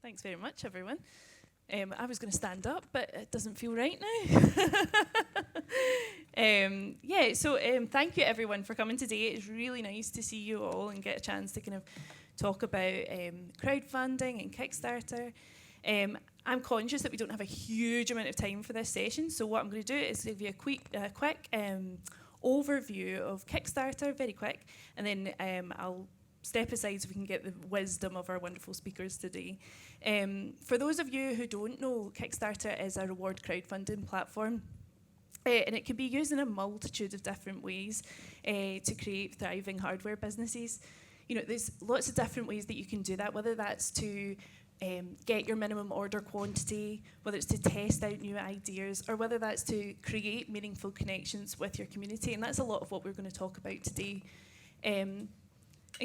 Thanks very much, everyone. I was going to stand up, but it doesn't feel right now. Thank you, everyone, for coming today. It's really nice to see you all and get a chance to kind of talk about crowdfunding and Kickstarter. I'm conscious that we don't have a huge amount of time for this session, so what I'm going to do is give you a quick overview of Kickstarter, very quick, and then I'll step aside so we can get the wisdom of our wonderful speakers today. For those of you who don't know, Kickstarter is a reward crowdfunding platform, and it can be used in a multitude of different ways to create thriving hardware businesses. You know, there's lots of different ways that you can do that, whether that's to get your minimum order quantity, whether it's to test out new ideas, or whether that's to create meaningful connections with your community, and that's a lot of what we're going to talk about today. And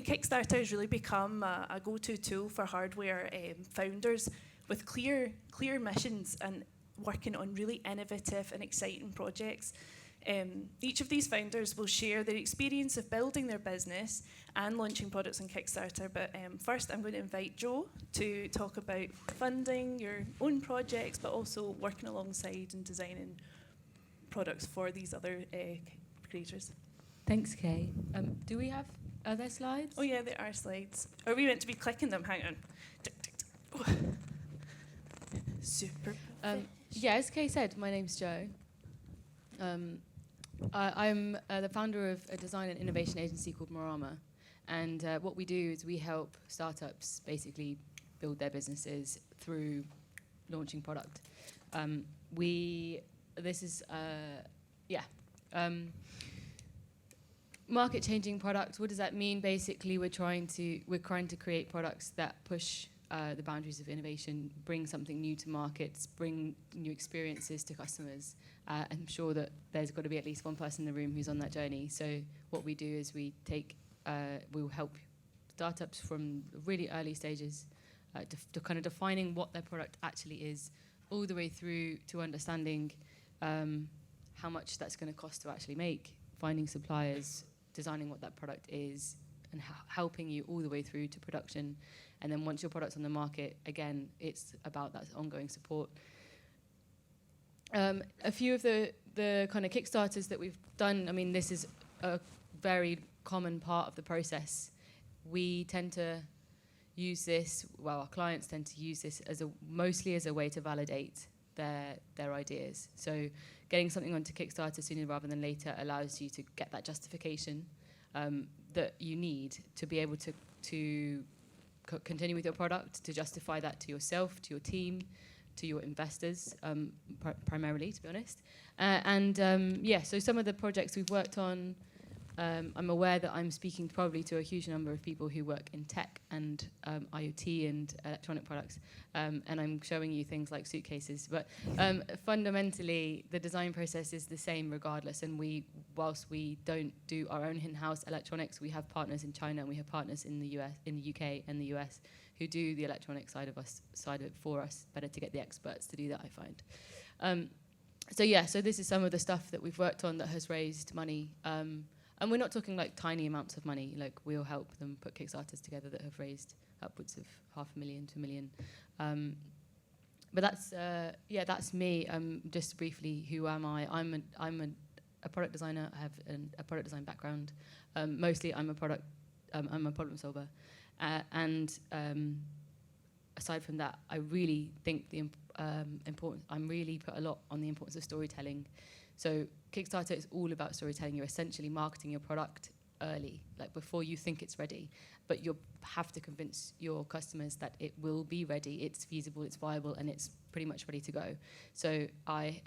Kickstarter has really become a go-to tool for hardware founders with clear missions and working on really innovative and exciting projects. Each of these founders will share their experience of building their business and launching products on Kickstarter. But first, I'm going to invite Jo to talk about funding your own projects, but also working alongside and designing products for these other creators. Thanks, Kaye. Are there slides? Oh yeah, there are slides. Are we meant to be clicking them? Hang on. Tick, tick, tick. Oh. Super. Yeah, as Kaye said, my name's Jo. I'm the founder of a design and innovation agency called Morrama. And what we do is we help startups basically build their businesses through launching product. Market-changing products. What does that mean? Basically, we're trying to create products that push the boundaries of innovation, bring something new to markets, bring new experiences to customers. I'm sure that there's got to be at least one person in the room who's on that journey. So what we do is we'll help startups from really early stages to kind of defining what their product actually is, all the way through to understanding how much that's going to cost to actually make, finding suppliers, designing what that product is, and helping you all the way through to production. And then once your product's on the market, again, it's about that ongoing support. A few of the kind of Kickstarters that we've done, I mean, this is a very common part of the process. We tend to use this, our clients tend to use this mostly as a way to validate their ideas. So getting something onto Kickstarter sooner rather than later allows you to get that justification that you need to be able to continue with your product, to justify that to yourself, to your team, to your investors, primarily, to be honest. So some of the projects we've worked on, I'm aware that I'm speaking probably to a huge number of people who work in tech and IoT and electronic products, and I'm showing you things like suitcases. But fundamentally, the design process is the same regardless, and whilst we don't do our own in-house electronics, we have partners in China and we have partners in the US, in the UK and the US, who do the electronic side of it for us. Better to get the experts to do that, I find. So this is some of the stuff that we've worked on that has raised money. And we're not talking like tiny amounts of money. Like, we'll help them put Kickstarters together that have raised upwards of $500,000 to $1 million. But that's me. Just briefly, who am I? I'm a product designer. I have a product design background. Mostly, I'm a problem solver. Aside from that, I really think I'm really put a lot on the importance of storytelling. So Kickstarter is all about storytelling. You're essentially marketing your product early, like before you think it's ready. But you have to convince your customers that it will be ready, it's feasible, it's viable, and it's pretty much ready to go. So I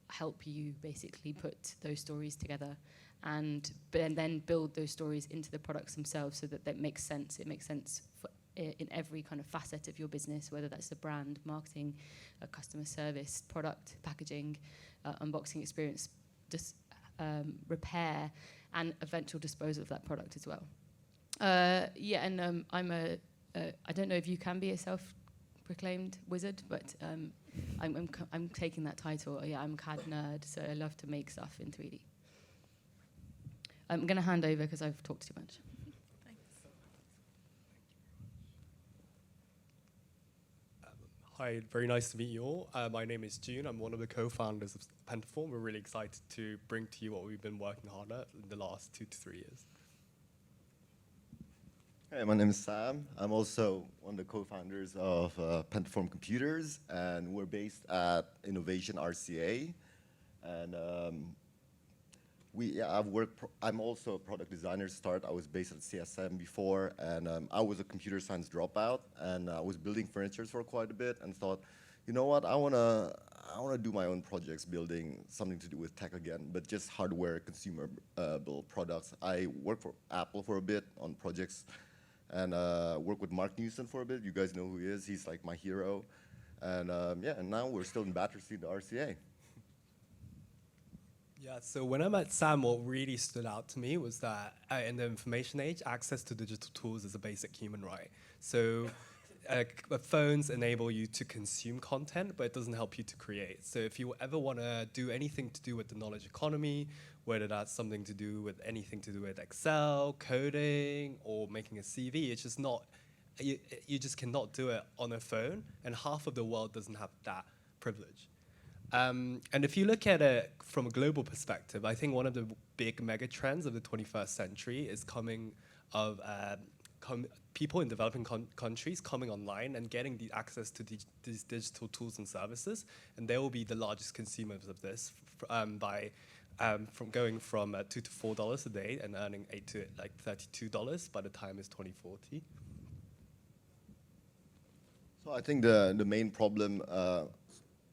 help you basically put those stories together and then build those stories into the products themselves so that that makes sense. It makes sense in every kind of facet of your business, whether that's the brand, marketing, customer service, product, packaging, unboxing experience, repair, and eventual disposal of that product as well. I don't know if you can be a self-proclaimed wizard, but I'm taking that title. Yeah, I'm a CAD nerd, so I love to make stuff in 3D. I'm going to hand over because I've talked too much. Hi, very nice to meet you all. My name is Joon. I'm one of the co-founders of Pentaform. We're really excited to bring to you what we've been working hard at in the last 2 to 3 years. Hey, my name is Sam. I'm also one of the co-founders of Pentaform Computers, and we're based at Innovation RCA. And I'm also a product designer. I was based at CSM before, and I was a computer science dropout, and I was building furniture for quite a bit, and thought, you know what, I wanna do my own projects, building something to do with tech again, but just hardware, consumer built products. I worked for Apple for a bit on projects, and worked with Mark Newson for a bit. You guys know who he is. He's like my hero. And and now we're still in Battersea, the RCA. Yeah, so when I met Sam, what really stood out to me was that in the information age, access to digital tools is a basic human right. So phones enable you to consume content, but it doesn't help you to create. So if you ever want to do anything to do with the knowledge economy, whether that's something to do with anything to do with Excel, coding, or making a CV, it's just not, you just cannot do it on a phone, and half of the world doesn't have that privilege. And if you look at it from a global perspective, I think one of the big mega trends of the 21st century is coming of people in developing countries coming online and getting the access to these digital tools and services, and they will be the largest consumers of this from going from $2 to $4 a day and earning $8 to $32 by the time it's 2040. So I think the main problem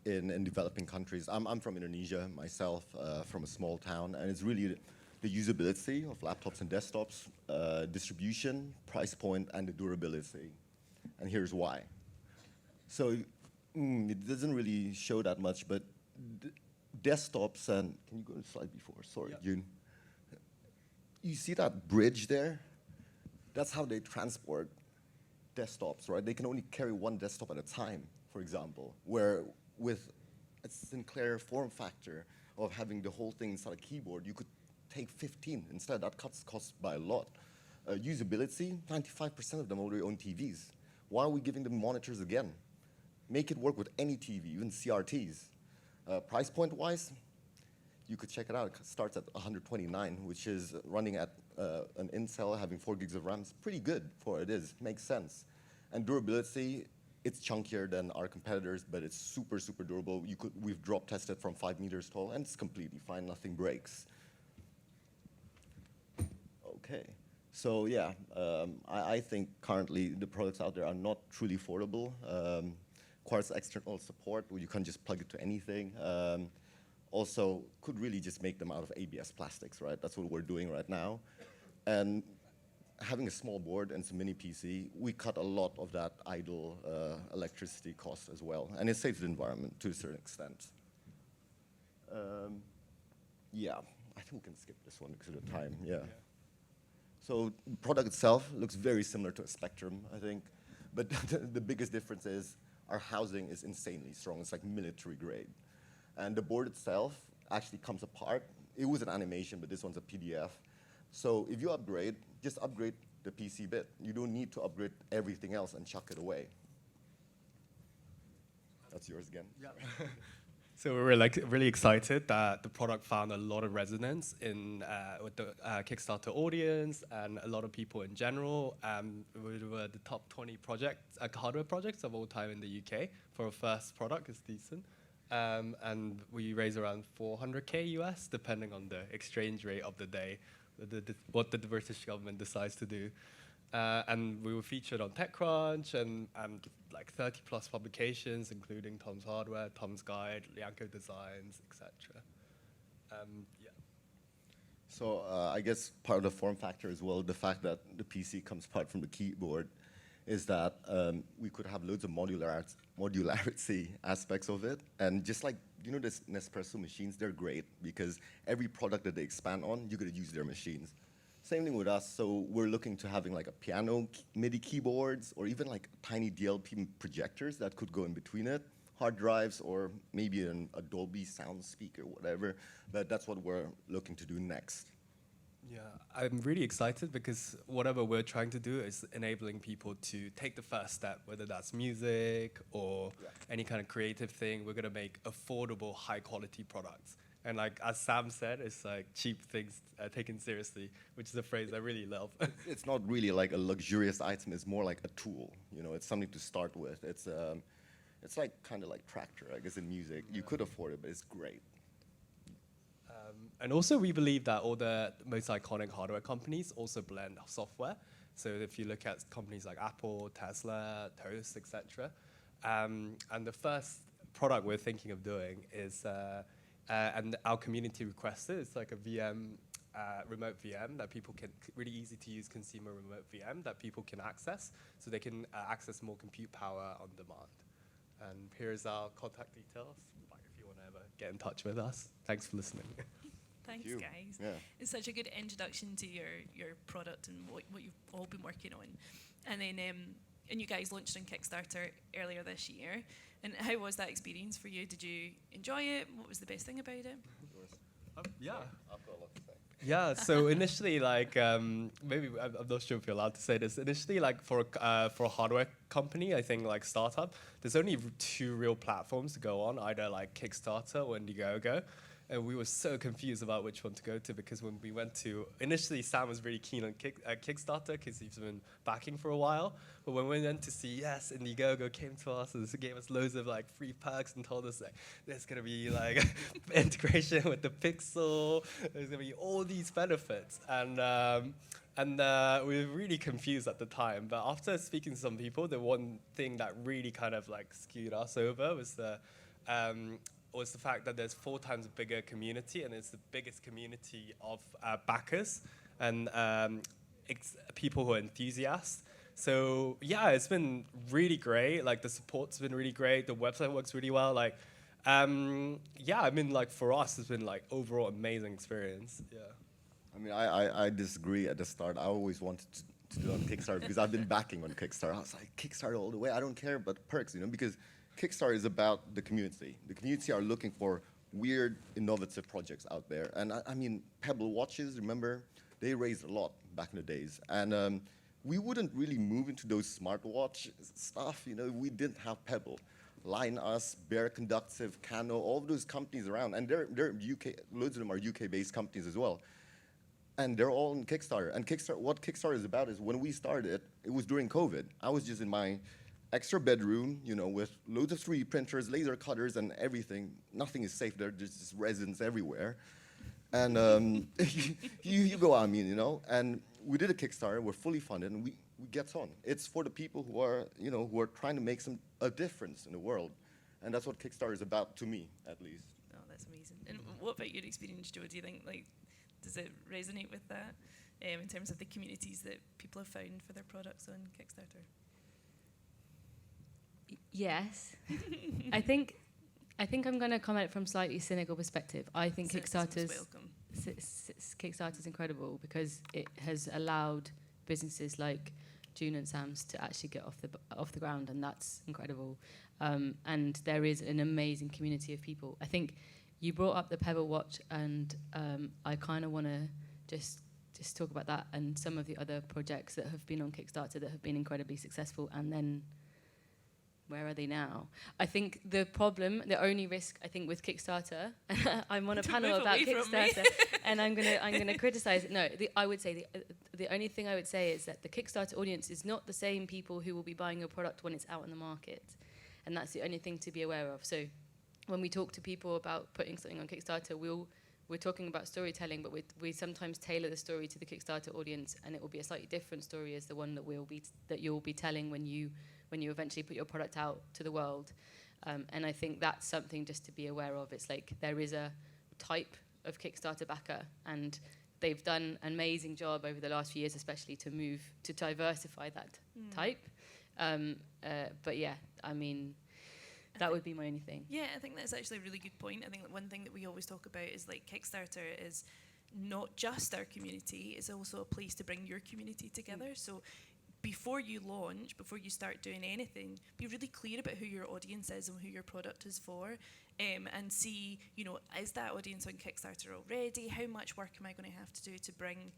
in developing countries, I'm from Indonesia myself, from a small town, and it's really the usability of laptops and desktops, distribution, price point, and the durability. And here's why. So it doesn't really show that much, but desktops, and can you go to the slide before? Sorry, yeah. June. You see that bridge there? That's how they transport desktops, right? They can only carry one desktop at a time, for example, where with a Sinclair form factor of having the whole thing inside a keyboard, you could take 15 instead. That cuts costs by a lot. Usability, 95% of them already own TVs. Why are we giving them monitors again? Make it work with any TV, even CRTs. Price point wise, you could check it out. It starts at 129, which is running at an Intel having 4 gigs of RAM. It's pretty good for what it is. Makes sense. And durability, it's chunkier than our competitors, but it's super, super durable. We've drop tested from 5 meters tall, and it's completely fine. Nothing breaks. Okay. So yeah, I think currently the products out there are not truly affordable. Requires external support where you can't just plug it to anything. Also, could really just make them out of ABS plastics, right? That's what we're doing right now. And having a small board and some mini PC, we cut a lot of that idle electricity cost as well. And it saves the environment to a certain extent. Yeah, I think we can skip this one because of the time, yeah. So the product itself looks very similar to a Spectrum, I think. But the biggest difference is our housing is insanely strong. It's like military grade. And the board itself actually comes apart. It was an animation, but this one's a PDF. So if you upgrade, just upgrade the PC bit. You don't need to upgrade everything else and chuck it away. That's yours again. Yeah. So we were really excited that the product found a lot of resonance with the Kickstarter audience and a lot of people in general. We were the top 20 hardware projects of all time in the UK for our first product. It's decent. And we raised around 400K US, depending on the exchange rate of the day, what the British government decides to do. And we were featured on TechCrunch and like 30 plus publications, including Tom's Hardware, Tom's Guide, Lianco Designs, etc. Yeah. So I guess part of the form factor as well, the fact that the PC comes apart from the keyboard, is that we could have loads of modularity aspects of it. And just like, you know, this Nespresso machines, they're great because every product that they expand on, you're going to use their machines. Same thing with us. So we're looking to having like a piano MIDI keyboards or even like tiny DLP projectors that could go in between it, hard drives, or maybe a Dolby sound speaker, whatever. But that's what we're looking to do next. Yeah, I'm really excited because whatever we're trying to do is enabling people to take the first step, whether that's music or any kind of creative thing. We're going to make affordable, high quality products. And like as Sam said, it's like cheap things taken seriously, which is a phrase I really love. It's not really like a luxurious item. It's more like a tool. You know, it's something to start with. It's like kind of like Tractor, I guess, in music. You could afford it, but it's great. And also, we believe that all the most iconic hardware companies also blend software. So if you look at companies like Apple, Tesla, Toast, etc., and the first product we're thinking of doing is, and our community requested, it's like a VM, remote VM that people can, really easy to use consumer remote VM that people can access, so they can access more compute power on demand. And here's our contact details, if you want to ever get in touch with us. Thanks for listening. Thanks, you. guys. Yeah. It's such a good introduction to your product and what you've all been working on. And then, and you guys launched on Kickstarter earlier this year. And how was that experience for you? Did you enjoy it? What was the best thing about it? Yeah. I've got a lot to say. Yeah, so initially, like, maybe I'm not sure if you're allowed to say this. Initially, like, for a hardware company, I think, like, startup, there's only two real platforms to go on, either, like, Kickstarter or Indiegogo. And we were so confused about which one to go to, because when we went to, initially Sam was really keen on Kickstarter because he's been backing for a while. But when we went to see, yes, Indiegogo came to us and gave us loads of like free perks and told us like there's gonna be like integration with the Pixel, there's gonna be all these benefits. And we were really confused at the time. But after speaking to some people, the one thing that really kind of like skewed us over was the fact that there's 4 times a bigger community, and it's the biggest community of backers and people who are enthusiasts. So yeah, it's been really great. Like the support's been really great. The website works really well. Like, yeah, I mean, like for us, it's been like overall amazing experience. Yeah. I mean, I disagree at the start. I always wanted to do it on Kickstarter because I've been backing on Kickstarter. I was like, Kickstarter all the way. I don't care about the perks, you know, because Kickstarter is about the community. The community are looking for weird, innovative projects out there. And I mean, Pebble watches, remember? They raised a lot back in the days. And we wouldn't really move into those smartwatch stuff, you know, we didn't have Pebble. Line Us, Bear Conductive, Cano, all of those companies around. And they're UK, loads of them are UK-based companies as well. And they're all in Kickstarter. And what Kickstarter is about is when we started, it was during COVID. I was just in my extra bedroom, you know, with loads of 3D printers, laser cutters, and everything. Nothing is safe there. There's just resins everywhere. And you go, I mean, you know. And we did a Kickstarter. We're fully funded, and we get on. It's for the people who are, you know, who are trying to make a difference in the world. And that's what Kickstarter is about, to me, at least. Oh, that's amazing. And what about your experience, Joe? Do you think, like, does it resonate with that in terms of the communities that people have found for their products on Kickstarter? Yes. I think I'm going to come at it from a slightly cynical perspective. I think Kickstarter's incredible because it has allowed businesses like Joon and Sam's to actually get off the ground, and that's incredible. And there is an amazing community of people. I think you brought up the Pebble Watch, and I kind of want to just talk about that and some of the other projects that have been on Kickstarter that have been incredibly successful, and then where are they now? I think the only risk I think with Kickstarter, I'm on a panel about Kickstarter, and I'm gonna criticize it. No, I would say the only thing I would say is that the Kickstarter audience is not the same people who will be buying your product when it's out in the market, and that's the only thing to be aware of. So when we talk to people about putting something on Kickstarter, we're talking about storytelling, but we sometimes tailor the story to the Kickstarter audience, and it will be a slightly different story as the one that you'll be telling when you eventually put your product out to the world. And I think that's something just to be aware of. It's like there is a type of Kickstarter backer, and they've done an amazing job over the last few years, especially to diversify that type. But yeah, I mean, that would be my only thing. Yeah, I think that's actually a really good point. I think that one thing that we always talk about is like Kickstarter is not just our community, it's also a place to bring your community together. So before you launch, before you start doing anything, be really clear about who your audience is and who your product is for, and see, you know, is that audience on Kickstarter already? How much work am I going to have to do to bring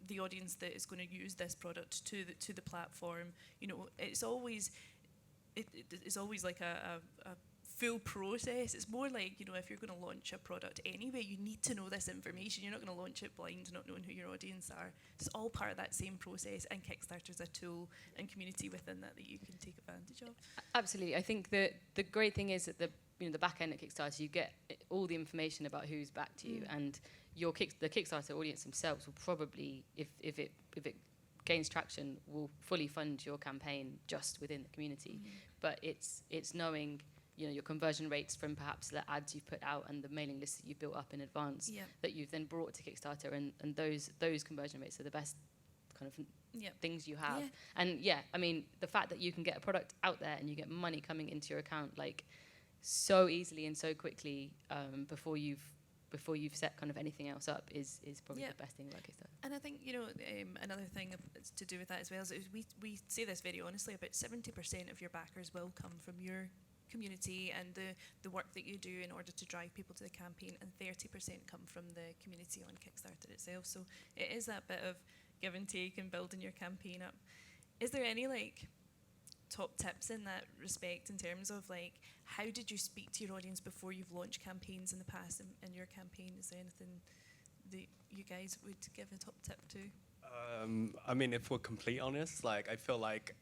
the audience that is going to use this product to the platform? You know, it's always like a full process. It's more like, you know, if you're going to launch a product anyway, you need to know this information. You're not going to launch it blind, not knowing who your audience are. It's all part of that same process, and Kickstarter's a tool and community within that you can take advantage of. Absolutely. I think that the great thing is that the back end at Kickstarter, you get all the information about who's backed you, and the Kickstarter audience themselves will probably, if it gains traction, will fully fund your campaign just within the community. But it's knowing, you know, your conversion rates from perhaps the ads you've put out and the mailing lists that you've built up in advance that you've then brought to Kickstarter, and those conversion rates are the best kind of things you have. And I mean, the fact that you can get a product out there and you get money coming into your account like so easily and so quickly before you've set kind of anything else up is probably the best thing about Kickstarter. And I think, you know, another thing to do with that as well is we say this very honestly, about 70% of your backers will come from your community and the work that you do in order to drive people to the campaign, and 30% come from the community on Kickstarter itself. So it is that bit of give and take and building your campaign up. Is there any like top tips in that respect in terms of like how did you speak to your audience before you've launched campaigns in the past in your campaign? Is there anything that you guys would give a top tip to? I mean, if we're completely honest, like I feel like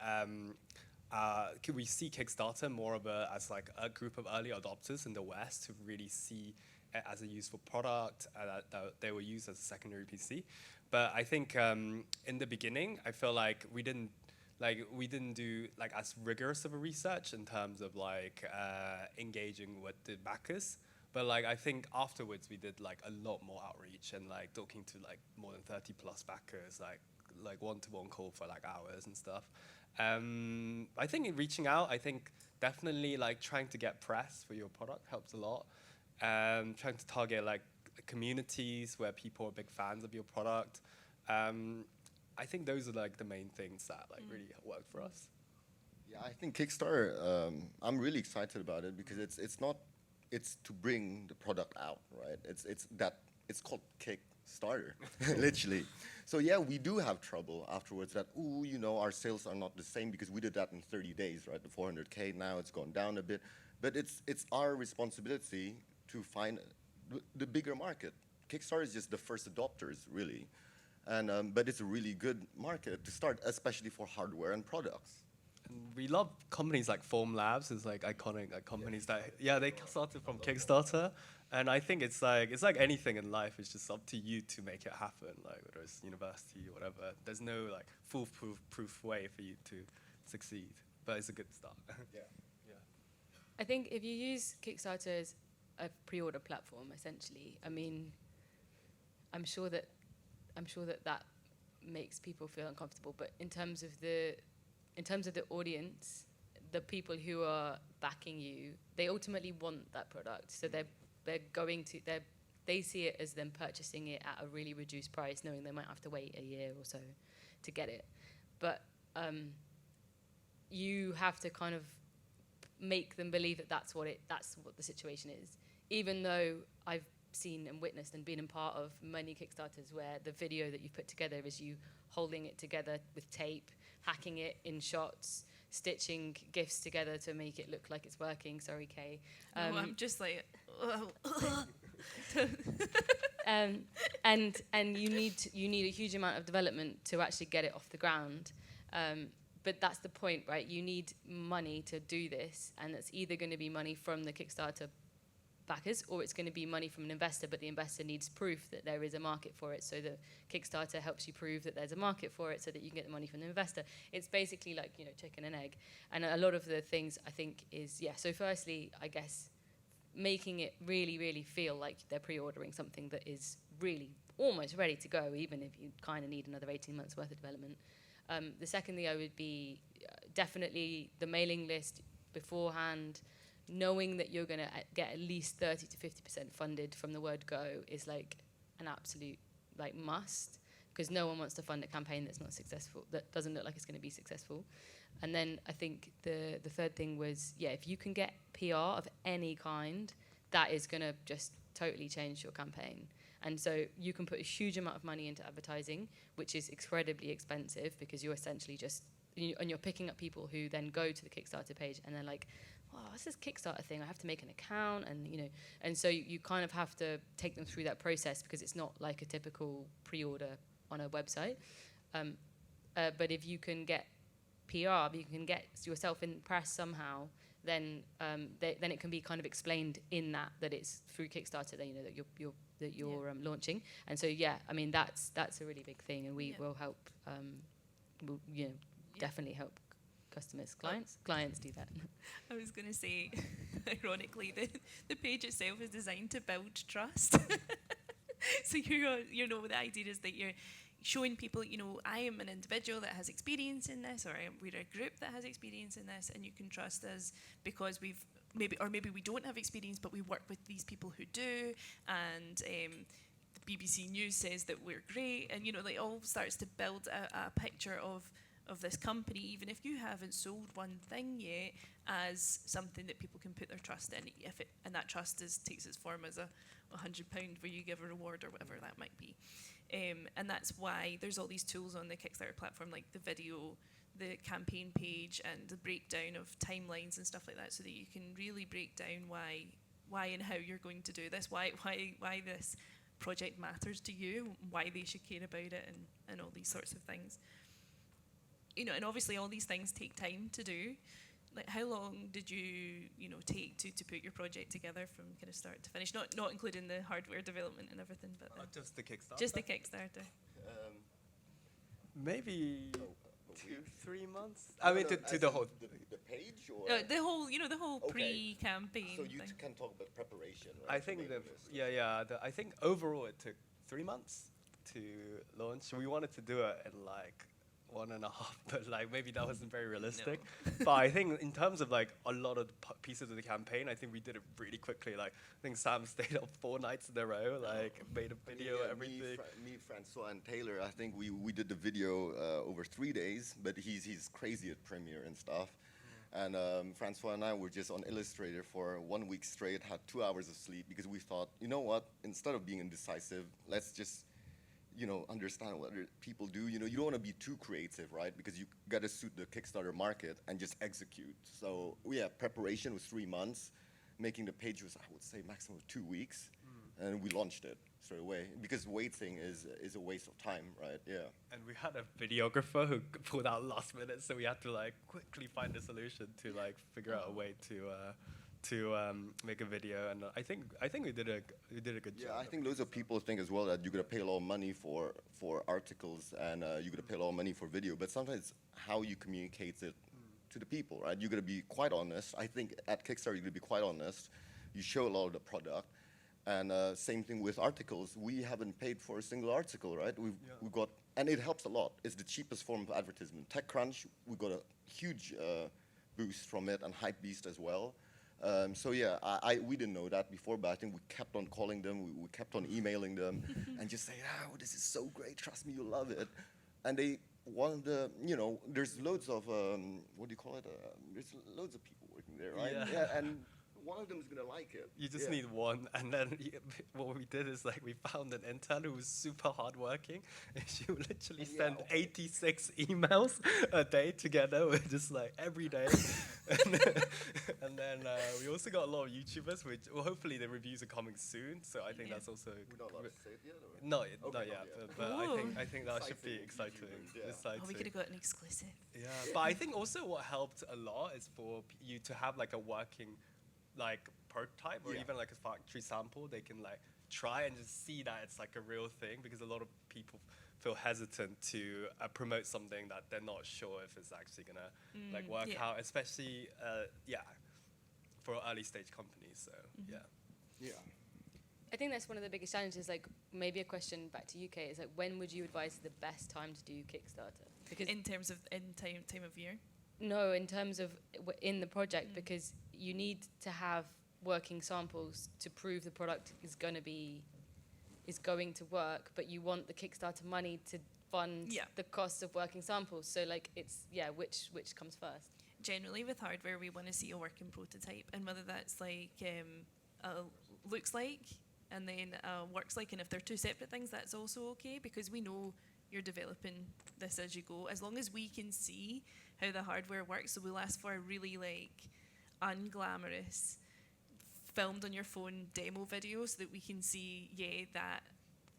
we see Kickstarter more of as like a group of early adopters in the West who really see it as a useful product that they will use as a secondary PC. But I think in the beginning, I feel like we didn't do like as rigorous of a research in terms of like engaging with the backers. But like I think afterwards we did like a lot more outreach and like talking to like more than 30 plus backers, like one-to-one call for like hours and stuff. I think in reaching out, I think definitely like trying to get press for your product helps a lot. Trying to target like communities where people are big fans of your product. I think those are like the main things that like really work for us. Yeah, I think Kickstarter, I'm really excited about it because it's to bring the product out, right? It's called Kickstarter, literally. So yeah, we do have trouble afterwards that, you know, our sales are not the same because we did that in 30 days, right? The 400K, now it's gone down a bit. But it's our responsibility to find the bigger market. Kickstarter is just the first adopters, really. And but it's a really good market to start, especially for hardware and products. And we love companies like Form Labs. It's like iconic like companies that they started from Kickstarter. And I think it's like anything in life. It's just up to you to make it happen. Like whether it's university or whatever, there's no like foolproof way for you to succeed. But it's a good start. I think if you use Kickstarter as a pre-order platform, essentially, I mean, I'm sure that makes people feel uncomfortable. But in terms of the audience, the people who are backing you, they ultimately want that product. So they see it as them purchasing it at a really reduced price, knowing they might have to wait a year or so to get it. But you have to kind of make them believe that that's what the situation is. Even though I've seen and witnessed and been a part of many Kickstarters where the video that you put together is you holding it together with tape, hacking it in shots, stitching GIFs together to make it look like it's working. Sorry, Kaye. No, I'm just like, and you need a huge amount of development to actually get it off the ground. But that's the point, right? You need money to do this, and it's either going to be money from the Kickstarter backers or it's going to be money from an investor, but the investor needs proof that there is a market for it. So the Kickstarter helps you prove that there's a market for it so that you can get the money from the investor. It's basically like, you know, chicken and egg. And a lot of the things I think is, so firstly, I guess, making it really, really feel like they're pre-ordering something that is really almost ready to go, even if you kind of need another 18 months worth of development. The second thing I would be definitely the mailing list beforehand. Knowing that you're going to get at least 30 to 50% funded from the word go is like an absolute like must, because no one wants to fund a campaign that's not successful, that doesn't look like it's going to be successful. And then I think the third thing was, if you can get PR of any kind, that is going to just totally change your campaign. And so you can put a huge amount of money into advertising, which is incredibly expensive because you're essentially and you're picking up people who then go to the Kickstarter page and they're like, oh, what's this Kickstarter thing? I have to make an account, and so you kind of have to take them through that process because it's not like a typical pre-order on a website. But if you can get PR, if you can get yourself in press somehow, then it can be kind of explained in that it's through Kickstarter that you're launching. And so that's a really big thing, and we will help. Definitely help customers, clients do that. I was going to say, ironically, the page itself is designed to build trust. So the idea is that you're showing people, I am an individual that has experience in this, or we're a group that has experience in this, and you can trust us because maybe we don't have experience, but we work with these people who do, and the BBC News says that we're great, and it all starts to build a picture of this company, even if you haven't sold one thing yet, as something that people can put their trust in. And that trust takes its form as a £100 where you give a reward or whatever that might be. And that's why there's all these tools on the Kickstarter platform, like the video, the campaign page, and the breakdown of timelines and stuff like that, so that you can really break down why and how you're going to do this, why this project matters to you, why they should care about it, and all these sorts of things. And obviously all these things take time to do. Like, how long did you take to put your project together from kind of start to finish? Not including the hardware development and everything, but just the Kickstarter. Just the Kickstarter. Maybe 2-3 months. I mean, to the whole the page, or the whole pre-campaign. So you thing. can talk about preparation, right? I think I think overall it took 3 months to launch. We wanted to do it in like 1.5, but maybe that wasn't very realistic. No. But I think in terms of a lot of the pieces of the campaign, I think we did it really quickly. I think Sam stayed up 4 nights in a row, made a video, everything. Me, Francois, and Taylor, I think we did the video over 3 days, but he's crazy at Premiere and stuff. And Francois and I were just on Illustrator for 1 week straight, had 2 hours of sleep, because we thought, you know what, instead of being indecisive, let's just understand what other people do. You don't want to be too creative, right? Because you got to suit the Kickstarter market and just execute. So preparation was 3 months. Making the page was, I would say, maximum of 2 weeks. And we launched it straight away. Because waiting is a waste of time, right? Yeah. And we had a videographer who pulled out last minute, so we had to quickly find a solution to figure out a way to make a video, and I think we did a good job. Yeah, I think loads of people think as well that you're gonna pay a lot of money for articles, and you're gonna pay a lot of money for video, but sometimes it's how you communicate it to the people, right? You're gonna be quite honest. I think at Kickstarter you're gonna be quite honest. You show a lot of the product, and same thing with articles. We haven't paid for a single article, right? We've got, and it helps a lot. It's the cheapest form of advertisement. TechCrunch, we got a huge boost from it, and Hypebeast as well. We didn't know that before, but I think we kept on calling them, we kept on emailing them, and just saying, this is so great, trust me, you'll love it. And they wanted there's loads of, what do you call it? There's loads of people working there, right? Yeah, and one of them is gonna like it. You just need one, and then what we did is we found an intern who was super hardworking, and she would literally send 86 emails a day together, with just every day. and then we also got a lot of YouTubers, which hopefully the reviews are coming soon. So I think that's also. We're not allowed to say it yet, or? Not yet. But I think that should be exciting. We could have got an exclusive. Yeah, but I think also what helped a lot is for you to have a working prototype, or even a factory sample. They can try and just see that it's a real thing, because a lot of people feel hesitant to promote something that they're not sure if it's actually gonna work out, especially for early stage companies. So I think that's one of the biggest challenges. Maybe a question back to UK is when would you advise the best time to do Kickstarter? Because in terms of time of year. No, in terms of in the project, because you need to have working samples to prove the product is going to be is going to work, but you want the Kickstarter money to fund the cost of working samples. So like it's which comes first? Generally with hardware, we want to see a working prototype, and whether that's like looks like and then works like, and if they're two separate things, that's also okay, because we know you're developing this as you go. As long as we can see how the hardware works, so we'll ask for a really like unglamorous filmed on your phone demo video so that we can see that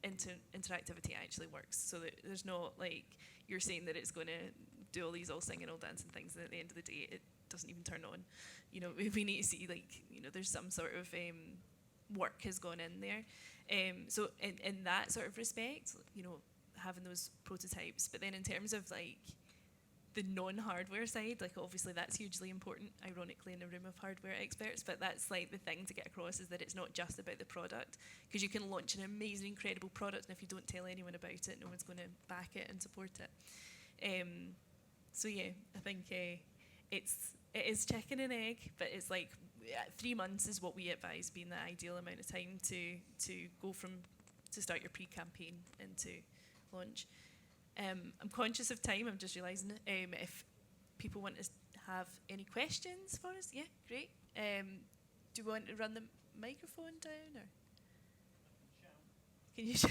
interactivity actually works, so that there's not like you're saying that it's going to do all these all singing, all dancing things, and at the end of the day it doesn't even turn on. You know, we need to see like, you know, there's some sort of work has gone in there. So in that sort of respect, you know, having those prototypes. But then in terms of like the non-hardware side, like obviously that's hugely important, ironically, in a room of hardware experts, but that's like the thing to get across, is that it's not just about the product, because you can launch an amazing, incredible product, and if you don't tell anyone about it, no one's going to back it and support it. So yeah, I think it is chicken and egg, but it's like 3 months is what we advise being the ideal amount of time to go from to start your pre-campaign into launch. I'm conscious of time, I'm just realising it. If people want to have any questions for us, yeah, great. Do you want to run the microphone down, or can you? Do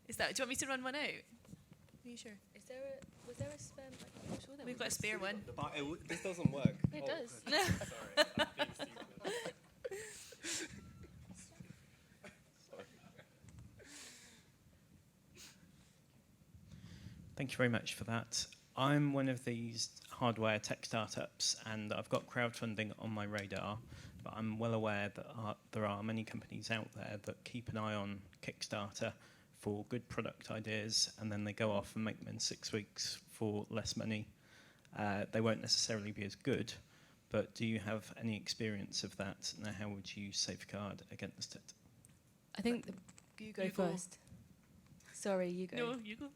you want me to run one out? Are you sure? Was there a spare microphone? We've got a spare one. This doesn't work. It does. Sorry, I'm being stupid. Thank you very much for that. I'm one of these hardware tech startups, and I've got crowdfunding on my radar, but I'm well aware that there are many companies out there that keep an eye on Kickstarter for good product ideas, and then they go off and make them in 6 weeks for less money. They won't necessarily be as good, but do you have any experience of that? And how would you safeguard against it? I think you go first. Sorry, you go. No, you go.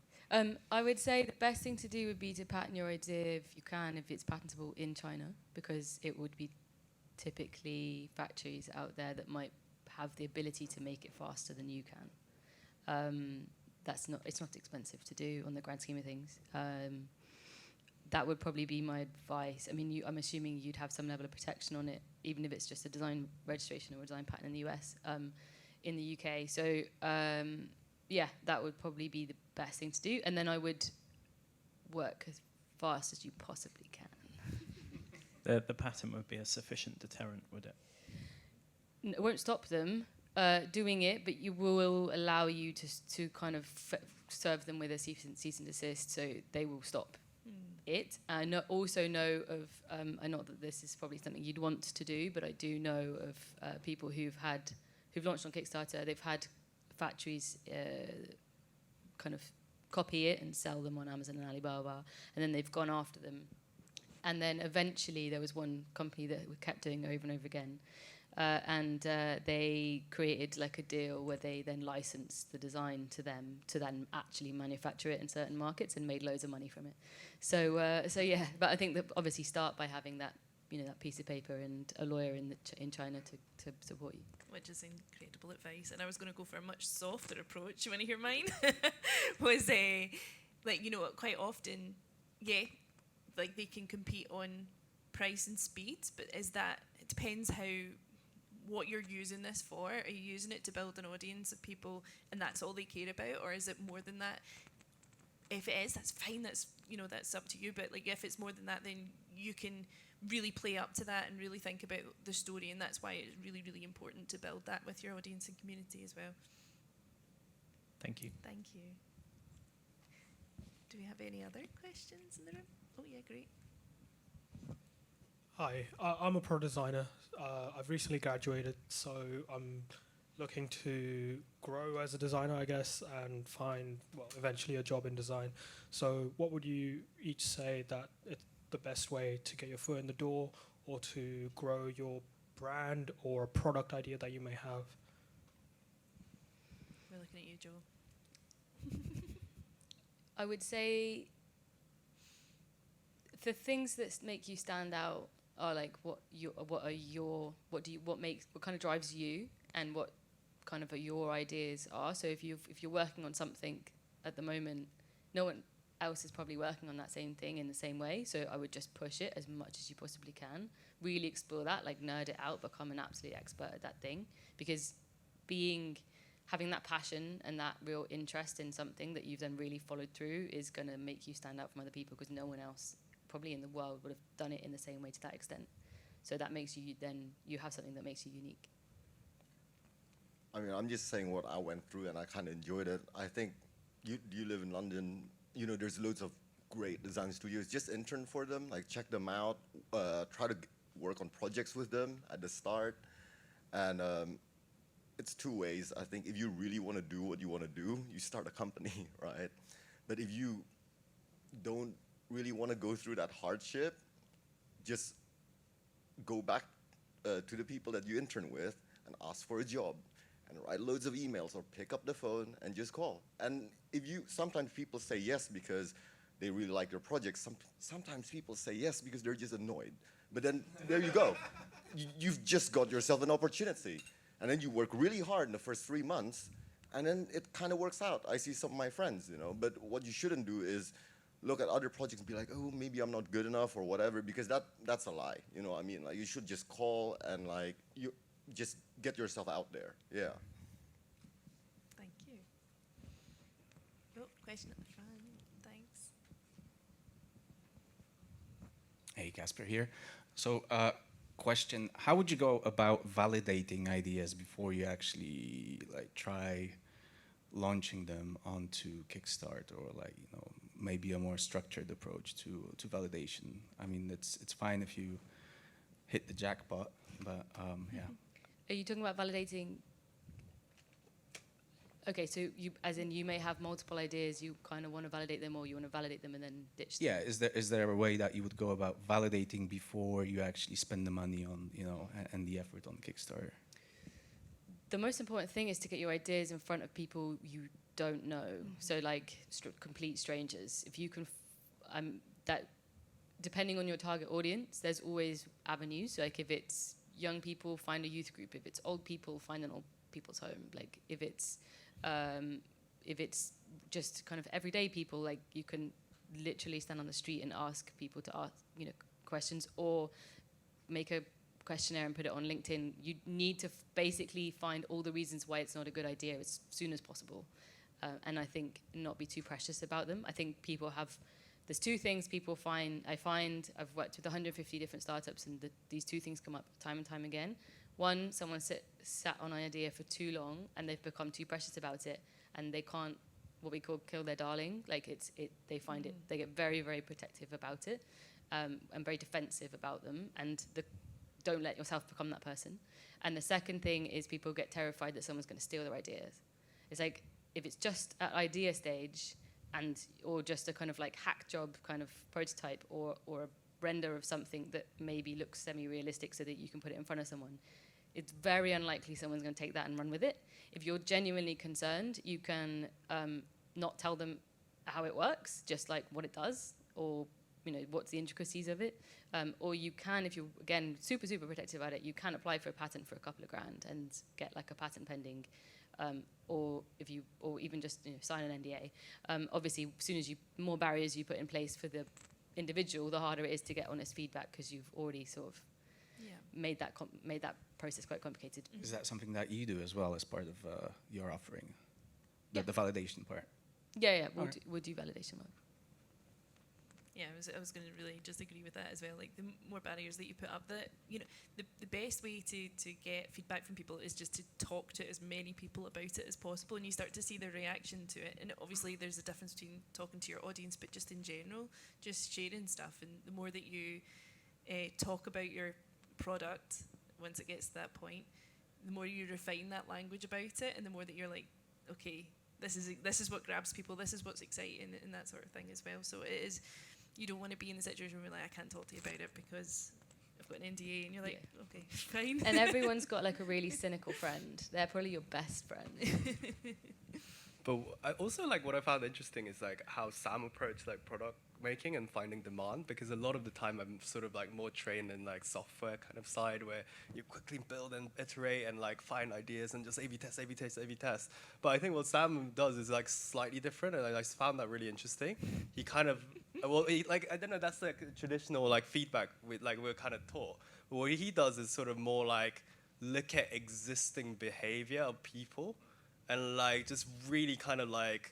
I would say the best thing to do would be to patent your idea, if you can, if it's patentable, in China, because it would be typically factories out there that might have the ability to make it faster than you can. It's not expensive to do on the grand scheme of things. That would probably be my advice. I mean, I'm assuming you'd have some level of protection on it, even if it's just a design registration or a design patent in the US, in the UK. So yeah, that would probably be the best thing to do. And then I would work as fast as you possibly can. The patent would be a sufficient deterrent, would it? It won't stop them doing it, but you will allow you to kind of serve them with a cease and desist, so they will stop it. And also know of, and not that this is probably something you'd want to do, but I do know of people who've launched on Kickstarter. They've had factories kind of copy it and sell them on Amazon and Alibaba, and then they've gone after them. And then eventually there was one company that we kept doing over and over again, and they created like a deal where they then licensed the design to them to then actually manufacture it in certain markets and made loads of money from it. So yeah, but I think that obviously start by having that, you know, that piece of paper and a lawyer in China to support you. Which is incredible advice. And I was going to go for a much softer approach. You want to hear mine? Was like, you know, quite often, yeah, like they can compete on price and speed, but it depends what you're using this for. Are you using it to build an audience of people and that's all they care about, or is it more than that? If it is, that's fine, that's up to you. But like if it's more than that, then you can really play up to that and really think about the story, and that's why it's really, really important to build that with your audience and community as well. Thank you. Thank you. Do we have any other questions in the room? Oh yeah, great. Hi, I'm a pro designer. I've recently graduated, so I'm looking to grow as a designer, I guess, and find, well, eventually a job in design. So what would you each say that it's the best way to get your foot in the door, or to grow your brand or a product idea that you may have? We're looking at you, Joe. I would say the things that make you stand out are like what kind of drives you, and what kind of your ideas are. So if you're working on something at the moment, no one else is probably working on that same thing in the same way. So I would just push it as much as you possibly can. Really explore that, like nerd it out, become an absolute expert at that thing. Because having that passion and that real interest in something that you've then really followed through is going to make you stand out from other people, because no one else probably in the world would have done it in the same way to that extent. So that makes you have something that makes you unique. I mean, I'm just saying what I went through, and I kind of enjoyed it. I think you live in London. You know, there's loads of great design studios. Just intern for them, like check them out, try to work on projects with them at the start. And it's two ways. I think if you really want to do what you want to do, you start a company, right? But if you don't really want to go through that hardship, just go back to the people that you intern with and ask for a job and write loads of emails or pick up the phone and just call. And sometimes people say yes because they really like your project. Sometimes people say yes because they're just annoyed. But then there you go. You've just got yourself an opportunity. And then you work really hard in the first 3 months, and then it kind of works out. I see some of my friends, but what you shouldn't do is look at other projects and be like, oh, maybe I'm not good enough or whatever, because that's a lie. You know what I mean? Like, you should just call and you just get yourself out there. Yeah. Thank you. Oh, question at the front. Thanks. Hey, Casper here. So, question: how would you go about validating ideas before you actually try launching them onto Kickstarter, or maybe a more structured approach to validation? I mean, it's fine if you hit the jackpot, but yeah. Are you talking about validating? Okay, so you may have multiple ideas, you kind of want to validate them, or you want to validate them and then ditch them. Yeah, is there a way that you would go about validating before you actually spend the money on, and the effort on Kickstarter? The most important thing is to get your ideas in front of people you don't know. So complete strangers. If you can, that depending on your target audience, there's always avenues. So if it's young people, find a youth group. If it's old people, find an old people's home. If it's just kind of everyday people, you can literally stand on the street and ask people to ask, questions, or make a questionnaire and put it on LinkedIn. You need to basically find all the reasons why it's not a good idea as soon as possible. And I think not be too precious about them. I think there's two things people find. I've worked with 150 different startups, and these two things come up time and time again. One, someone sat on an idea for too long and they've become too precious about it, and they can't, what we call, kill their darling. They find it, they get very, very protective about it, and very defensive about them, and don't let yourself become that person. And the second thing is people get terrified that someone's going to steal their ideas. It's if it's just at idea stage, or just a kind of hack job kind of prototype, or a render of something that maybe looks semi-realistic so that you can put it in front of someone, it's very unlikely someone's going to take that and run with it. If you're genuinely concerned, you can not tell them how it works, just what it does, or what's the intricacies of it. Or you can, if you're, again, super, super protective about it, you can apply for a patent for a couple of grand and get a patent pending. Or even just sign an NDA. Obviously, as soon as more barriers you put in place for the individual, the harder it is to get honest feedback, because you've already sort of made that process quite complicated. Is that something that you do as well as part of your offering? The validation part? Yeah, we'll do validation work. Yeah, I was going to really just agree with that as well. The more barriers that you put up, the best way to get feedback from people is just to talk to as many people about it as possible, and you start to see their reaction to it. And obviously there's a difference between talking to your audience, but just in general, just sharing stuff. And the more that you talk about your product, once it gets to that point, the more you refine that language about it, and the more that you're okay, this is what grabs people, this is what's exciting, and that sort of thing as well. So it is. You don't want to be in the situation where I can't talk to you about it because I've got an NDA, and you're okay, fine. And everyone's got a really cynical friend. They're probably your best friend. But I also what I found interesting is how Sam approached product making and finding demand, because a lot of the time I'm sort of like more trained in like software kind of side where you quickly build and iterate and like find ideas and just A/B test, A/B test, A/B test. But I think what Sam does is like slightly different, and I found that really interesting. He kind of, well, like, I don't know, that's like traditional like feedback we're kind of taught. But what he does is sort of more like look at existing behavior of people and like just really kind of like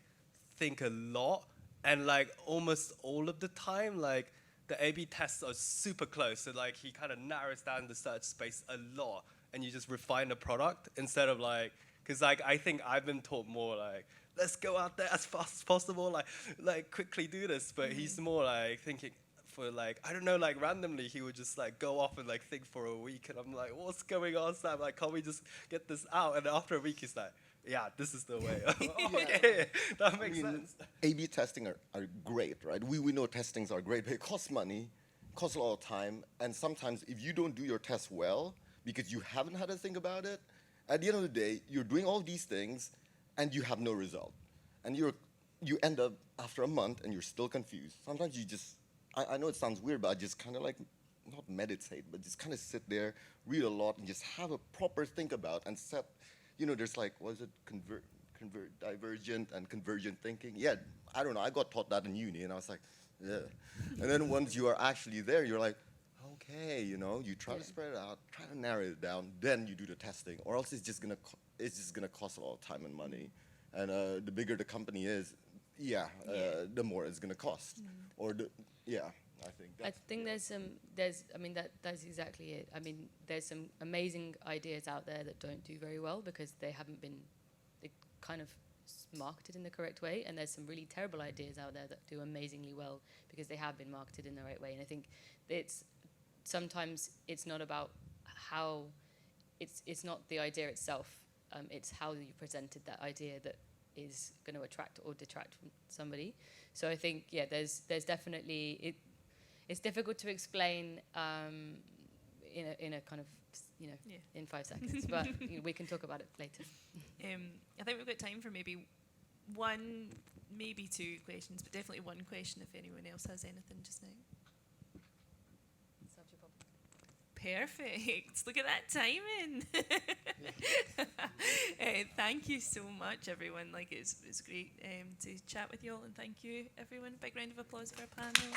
think a lot, and like almost all of the time like the A/B tests are super close, so like he kind of narrows down the search space a lot, and you just refine the product instead of like, because like I think I've been taught more like, let's go out there as fast as possible, like quickly do this, but he's more like thinking for like, I don't know, like randomly he would just like go off and like think for a week, and I'm like, what's going on, Sam? Like, can't we just get this out? And after a week he's like, yeah, this is the way. Okay, that makes sense. A/B testing are great, right? We know testings are great, but it costs money, costs a lot of time, and sometimes if you don't do your tests well, because you haven't had to think about it, at the end of the day, you're doing all these things, and you have no result. And you end up, after a month, and you're still confused. Sometimes you just, I know it sounds weird, but I just kind of like, not meditate, but just kind of sit there, read a lot, and just have a proper think about and set. You know, there's like, what is it, divergent and convergent thinking? Yeah, I don't know, I got taught that in uni, and I was like, yeah. And then once you are actually there, you're like, okay, you know, you try to spread it out, try to narrow it down, then you do the testing, or else it's just gonna cost a lot of time and money. And the bigger the company is, the more it's gonna cost. Or I think that's exactly it. I mean, there's some amazing ideas out there that don't do very well because they haven't been kind of marketed in the correct way, and there's some really terrible ideas out there that do amazingly well because they have been marketed in the right way. And I think sometimes it's not about how, it's not the idea itself, it's how you presented that idea that is going to attract or detract from somebody. So I think, there's definitely, it's difficult to explain in a kind of, in 5 seconds, but we can talk about it later. I think we've got time for maybe one, maybe 2 questions, but definitely one question if anyone else has anything just now. Perfect. Look at that timing. Thank you so much, everyone. Like, it's great to chat with you all, and thank you, everyone. Big round of applause for our panel.